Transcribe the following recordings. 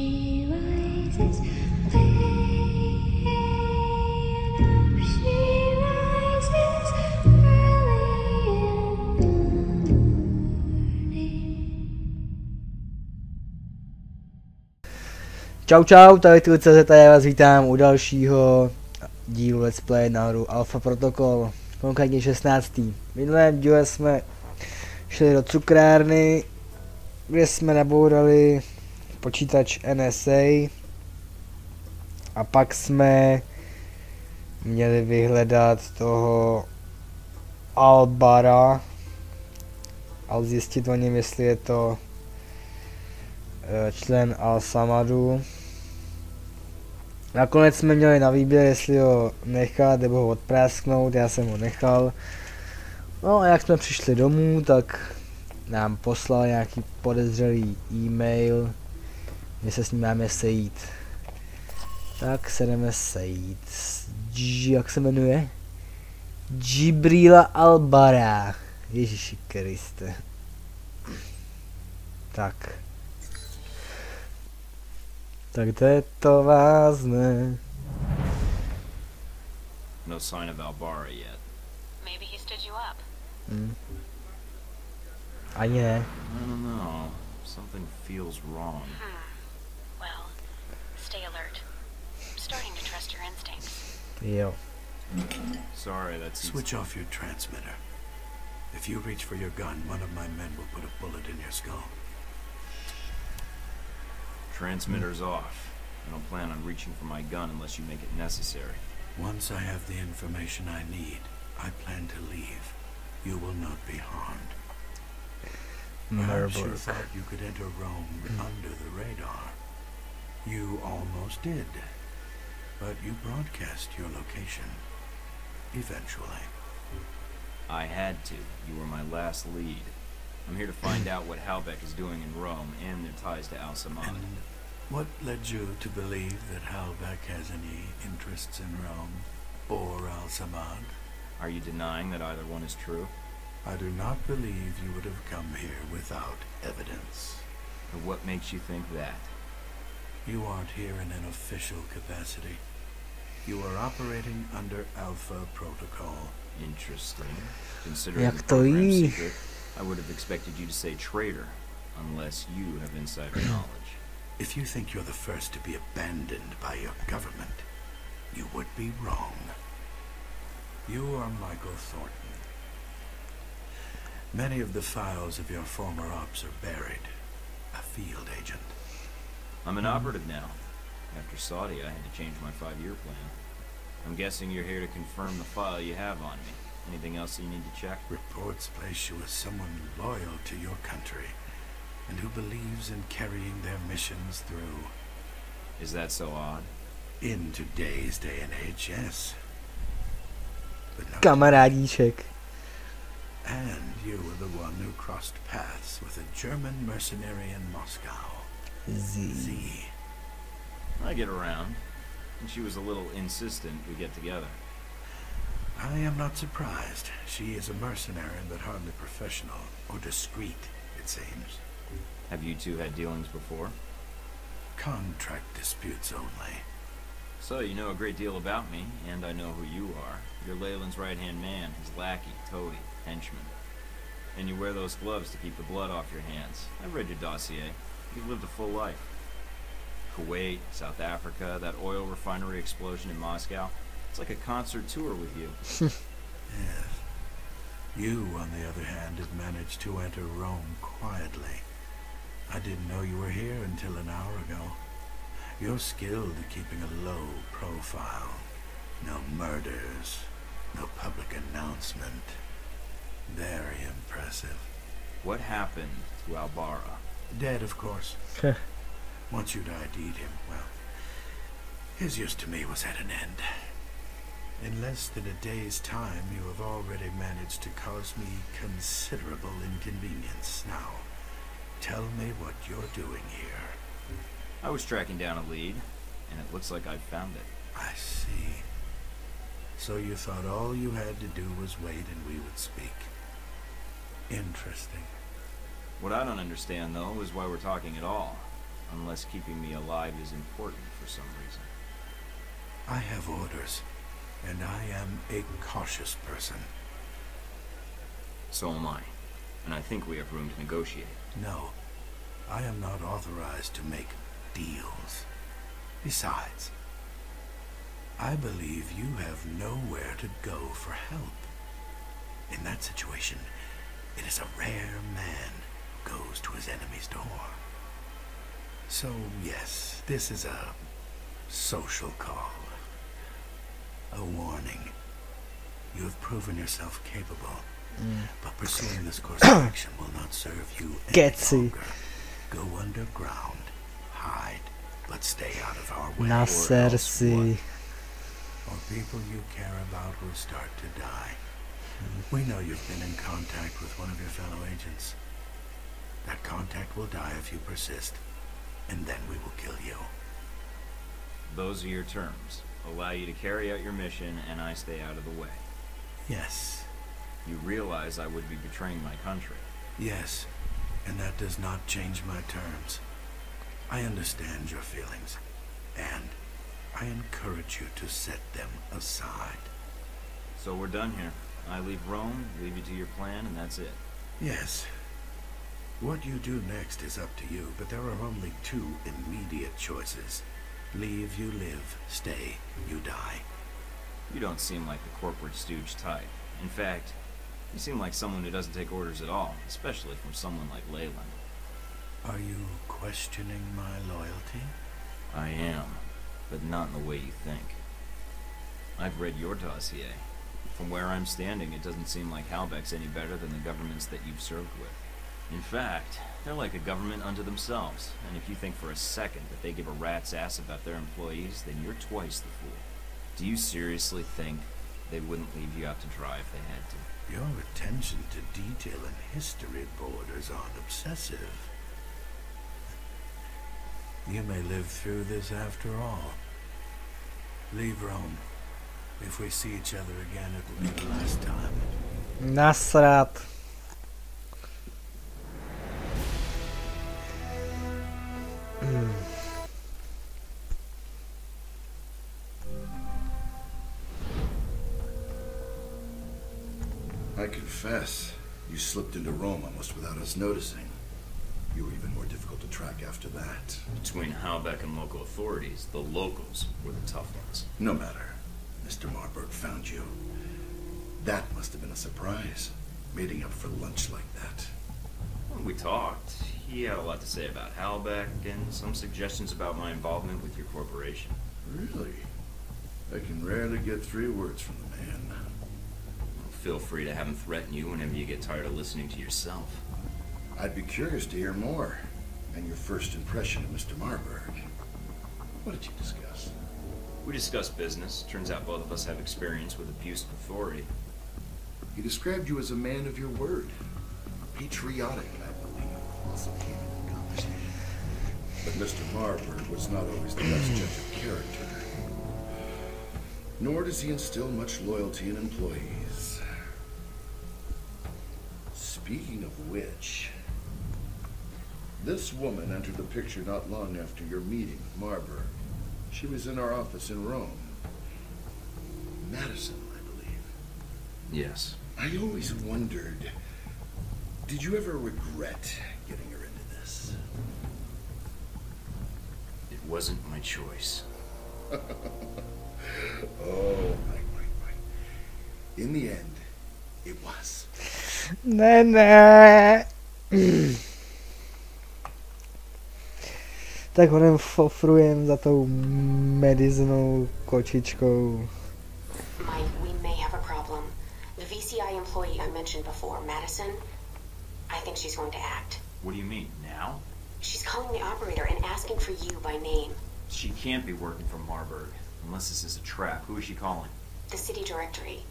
she rises, way up she rises early in the morning. Čau čau, tady tu CZ a já vás vítám u dalšího dílu Let's Play na hru Alpha Protocol, konkrétně 16. V minulém díle jsme šli do cukrárny, kde jsme nabourali počítač NSA a pak jsme měli vyhledat toho Albara a zjistit o něm, jestli je to člen Al-Samadu. Nakonec jsme měli na výběr, jestli ho nechat nebo ho odprásknout, já jsem ho nechal. No a jak jsme přišli domů, tak nám poslal nějaký podezřelý e-mail, že se s ním máme sejít. Tak se jdeme sejít. Jak se jmenuje? Džibrila Albara. Ježiši Kriste. Tak. Tak kde to vázne? No sign of Albara yet. Maybe he stood you up. Ani ne. I don't know. Something feels wrong. Well, stay alert. I'm starting to trust your instincts. Jo. Sorry, that's Switch off your transmitter. If you reach for your gun, one of my men will put a bullet in your skull. transmitter's off. I don't plan on reaching for my gun unless you make it necessary. Once I have the information I need, I plan to leave. You will not be harmed. Perhaps you thought you could enter Rome under the radar. You almost did. But you broadcast your location. Eventually. I had to. You were my last lead. I'm here to find out what Halbeck is doing in Rome and their ties to Al-Samad. And what led you to believe that Halbeck has any interests in Rome or Al-Samad? Are you denying that either one is true? I do not believe you would have come here without evidence. Or what makes you think that? You aren't here in an official capacity. You are operating under Alpha Protocol. Interesting. Considering Jak the to program's jí? secret, I would have expected you to say traitor, unless you have insider knowledge. If you think you're the first to be abandoned by your government, you would be wrong. You are Michael Thornton. Many of the files of your former ops are buried. A field agent. I'm an operative now. After Saudi, I had to change my 5-year plan. I'm guessing you're here to confirm the file you have on me. Anything else you need to check? Reports place you as someone loyal to your country and who believes in carrying their missions through. Is that so odd? In today's day and age, yes. But not Kamarádíček. And you were the one who crossed paths with a German mercenary in Moscow. Z. I get around, and she was a little insistent we get together. I am not surprised. She is a mercenary, but hardly professional or discreet, it seems. Have you two had dealings before? Contract disputes only. So you know a great deal about me, and I know who you are. You're Leyland's right-hand man, his lackey, toady, henchman. And you wear those gloves to keep the blood off your hands. I've read your dossier. You've lived a full life. Kuwait, South Africa, that oil refinery explosion in Moscow. It's like a concert tour with you. Yes. You, on the other hand, have managed to enter Rome quietly. I didn't know you were here until an hour ago. You're skilled at keeping a low profile. No murders, no public announcement. Very impressive. What happened to Albara? Dead, of course. Once you'd ID'd him, well, his use to me was at an end. In less than a day's time, you have already managed to cause me considerable inconvenience. Now, tell me what you're doing here. I was tracking down a lead, and it looks like I've found it. I see. So you thought all you had to do was wait and we would speak. Interesting. What I don't understand, though, is why we're talking at all. unless keeping me alive is important for some reason. I have orders, and I am a cautious person. So am I. And I think we have room to negotiate. No, I am not authorized to make deals. Besides, I believe you have nowhere to go for help. In that situation, it is a rare man who goes to his enemy's door. So, yes, this is a social call. A warning. You have proven yourself capable, but pursuing this course of action will not serve you any Getsy. longer. Go underground, hide, but stay out of our way. Na or else srdci. what? Or people you care about will start to die. We know you've been in contact with one of your fellow agents. That contact will die if you persist, and then we will kill you. Those are your terms. Allow you to carry out your mission, and I stay out of the way. Yes, You realize I would be betraying my country. yes, and that does not change my terms. I understand your feelings, and I encourage you to set them aside. So we're done here. I leave Rome, leave you to your plan, and that's it. Yes. What you do next is up to you, but there are only two immediate choices. Leave, you live. Stay, you die. You don't seem like the corporate stooge type. In fact, you seem like someone who doesn't take orders at all, especially from someone like Leyland. Are you questioning my loyalty? I am, but not in the way you think. I've read your dossier. From where I'm standing, it doesn't seem like Halbeck's any better than the governments that you've served with. In fact, they're like a government unto themselves, and if you think for a second that they give a rat's ass about their employees, then you're twice the fool. Do you seriously think they wouldn't leave you out to dry if they had to? Your attention to detail and history borders on obsessive. You may live through this after all. Leave Rome. If we see each other again, it will be the last time. Nasrát. I confess, you slipped into Rome almost without us noticing. You were even more difficult to track after that. Between Halbeck and local authorities, the locals were the tough ones. No matter. Mr. Marburg found you. That must have been a surprise, meeting up for lunch like that. When we talked, he had a lot to say about Halbeck and some suggestions about my involvement with your corporation. Really? I can rarely get 3 words from the man. Feel free to have him threaten you whenever you get tired of listening to yourself. I'd be curious to hear more, and your first impression of Mr. Marburg. What did you discuss? We discussed business. Turns out both of us have experience with abuse of authority. He described you as a man of your word. Patriotic, I believe. Also keen on accomplishment. But Mr. Marburg was not always the best judge of character. Nor does he instill much loyalty in employees. Speaking of which, this woman entered the picture not long after your meeting with Marburg. She was in our office in Rome. Madison, I believe. Yes. I always wondered, did you ever regret getting her into this? It wasn't my choice. Oh, right. In the end, it was. Ne. Tak honem fofrujem za tou Madisonou kočičkou. Mike, we may have a problem. The VCI employee I mentioned before, Madison, I think she's going to act. What do you mean, now? She's calling the operator and asking for you by name. She can't be working for Marburg. Unless this is a trap. Who is she calling? The city directory.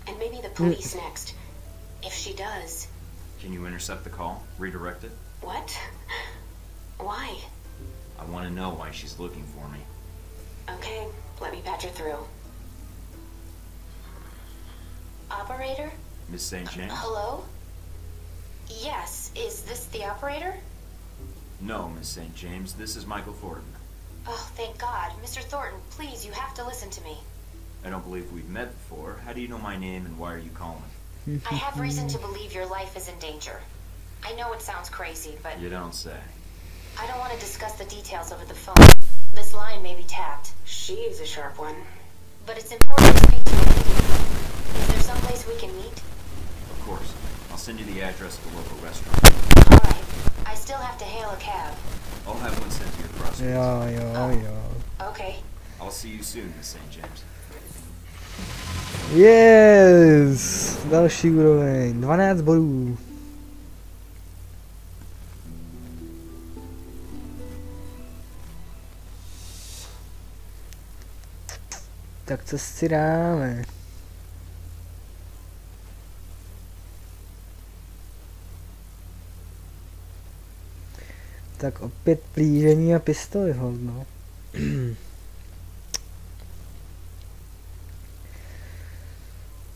And maybe the police next. If she does... Can you intercept the call? Redirect it? What? Why? I want to know why she's looking for me. Okay, let me patch her through. Operator? Miss St. James? Hello? Yes, is this the operator? No, Miss St. James, this is Michael Thornton. Oh, thank God. Mr. Thornton, please, you have to listen to me. I don't believe we've met before. How do you know my name and why are you calling? I have reason to believe your life is in danger. I know it sounds crazy, but You don't say. I don't want to discuss the details over the phone. This line may be tapped. She's a sharp one. But it's important to speak to you. Is there someplace we can meet? Of course. I'll send you the address of the local restaurant. Alright. I still have to hail a cab. I'll have one sent to your crossroads. Jo, jo. Okay. I'll see you soon, Miss St. James. Yes! Další úroveň. 12 bodů. Tak co si dáme? Tak opět plížení a pistoli, hodno.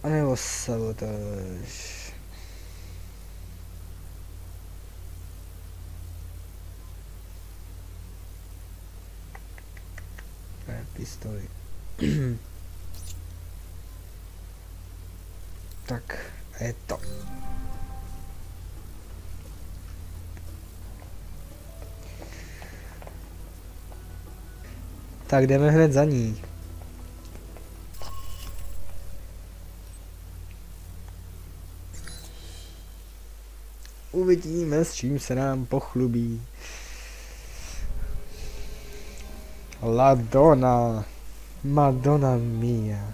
A nebo sabotáž. Ne, pistoli. Tak, a je to. Tak jdeme hned za ní. Uvidíme, s čím se nám pochlubí. La Donna. Madonna mia.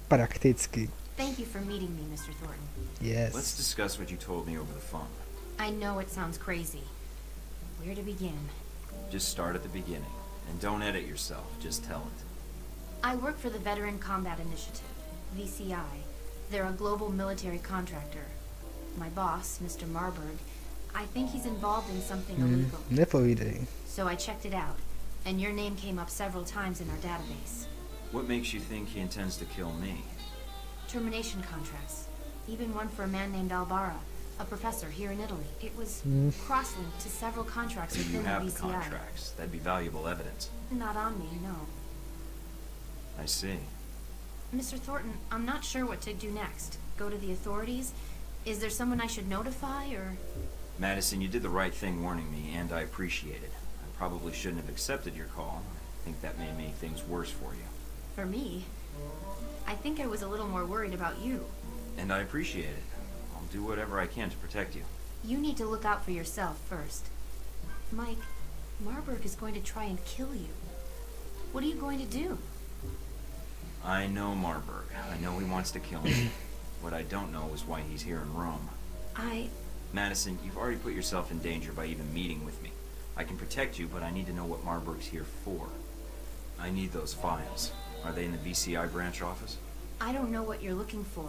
Prakticky. Thank you for meeting me, Mr. Thornton. Yes. Let's discuss what you told me over the phone. I know it sounds crazy. Where to begin? Just start at the beginning. And don't edit yourself, just tell it. I work for the Veteran Combat Initiative, VCI. They're a global military contractor. My boss, Mr. Marburg, I think he's involved in something illegal. Nepovídej. So I checked it out, and your name came up several times in our database. What makes you think he intends to kill me? Termination contracts. Even one for a man named Albara, a professor here in Italy. It was cross-linked to several contracts You within the have the VCI. contracts. That'd be valuable evidence. Not on me, no. I see. Mr. Thornton, I'm not sure what to do next. Go to the authorities? Is there someone I should notify, or...? Madison, you did the right thing warning me, and I appreciate it. I probably shouldn't have accepted your call. I think that may make things worse for you. For me? I think I was a little more worried about you. And I appreciate it. I'll do whatever I can to protect you. You need to look out for yourself first. Mike, Marburg is going to try and kill you. What are you going to do? I know Marburg. I know he wants to kill me. What I don't know is why he's here in Rome. Madison, you've already put yourself in danger by even meeting with me. I can protect you, but I need to know what Marburg's here for. I need those files. Are they in the VCI branch office? I don't know what you're looking for,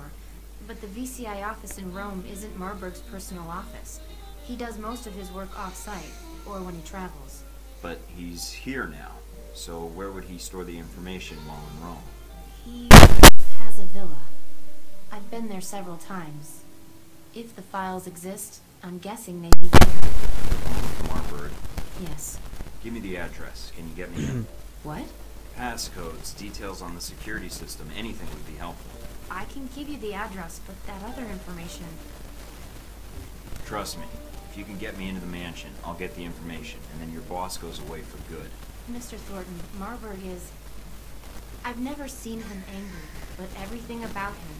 but the VCI office in Rome isn't Marburg's personal office. He does most of his work off-site, or when he travels. But he's here now, so where would he store the information while in Rome? He has a villa. I've been there several times. If the files exist, I'm guessing they'd be there. Marburg. Yes. Give me the address. Can you get me in? What? Passcodes, details on the security system, anything would be helpful. I can give you the address, but that other information... Trust me, if you can get me into the mansion, I'll get the information, and then your boss goes away for good. Mr. Thornton, Marburg is... I've never seen him angry, but everything about him...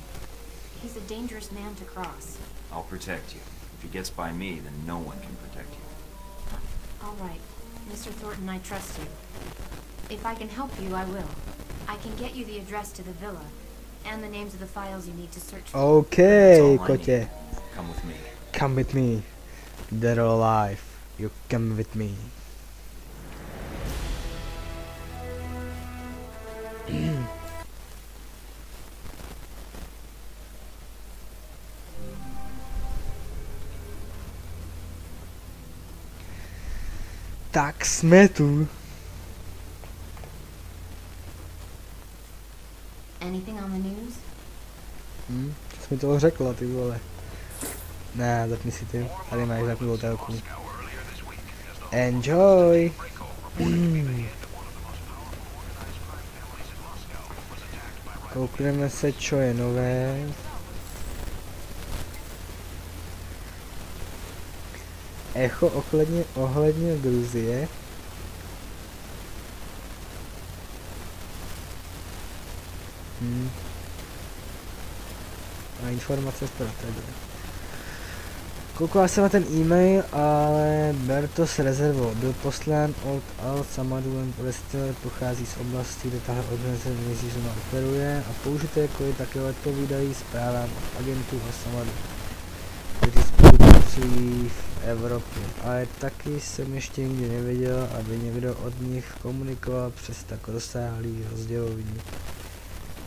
He's a dangerous man to cross. I'll protect you. If he gets by me, then no one can protect you. All right. Mr. Thornton, I trust you. If I can help you, I will. I can get you the address to the villa, and the names of the files you need to search for. Okay, That's all I kotě. need. Come with me. Come with me. Dead or alive. You come with me. Tak jsme tu. Anything on the news? mi toho řekla, ty vole. Ne, zapni si ty, tady máš zapnutou telku. Enjoy! Koukneme se, čo je nové. Echo ohledně Gruzie. A informace strategie. Koukala jsem na ten e-mail, ale ber to s rezervou. Byl poslán od Al-Samadulem Palestine, pochází z oblasti, kde tahle organizace zóna operuje a použité kódy také odpovídají zprávám od agentů Al-Samadu, kteří spolupracují v Evropě. Ale taky jsem ještě nikdy neviděl, aby někdo od nich komunikoval přes tak rozsáhlý rozdělovní.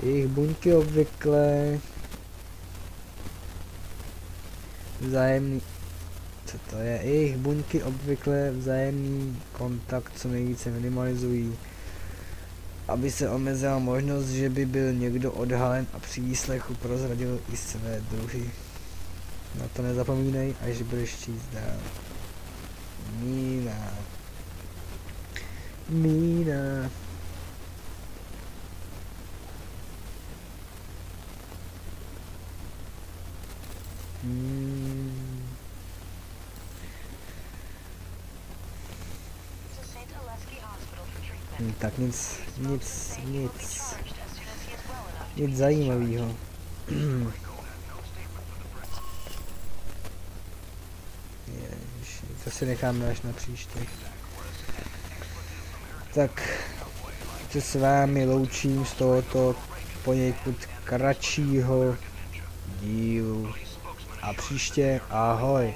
Jejich buňky obvykle vzájemný, co to je? Jejich buňky obvykle vzájemný kontakt co nejvíce minimalizují, aby se omezila možnost, že by byl někdo odhalen a při výslechu prozradil i své druhy. Na to nezapomínej, až budeš číst dál. Mína. Mína. Tak nic zajímavého. To si necháme až na příště. Tak se s vámi loučím z tohoto poněkud kratšího dílu. A příště ahoj.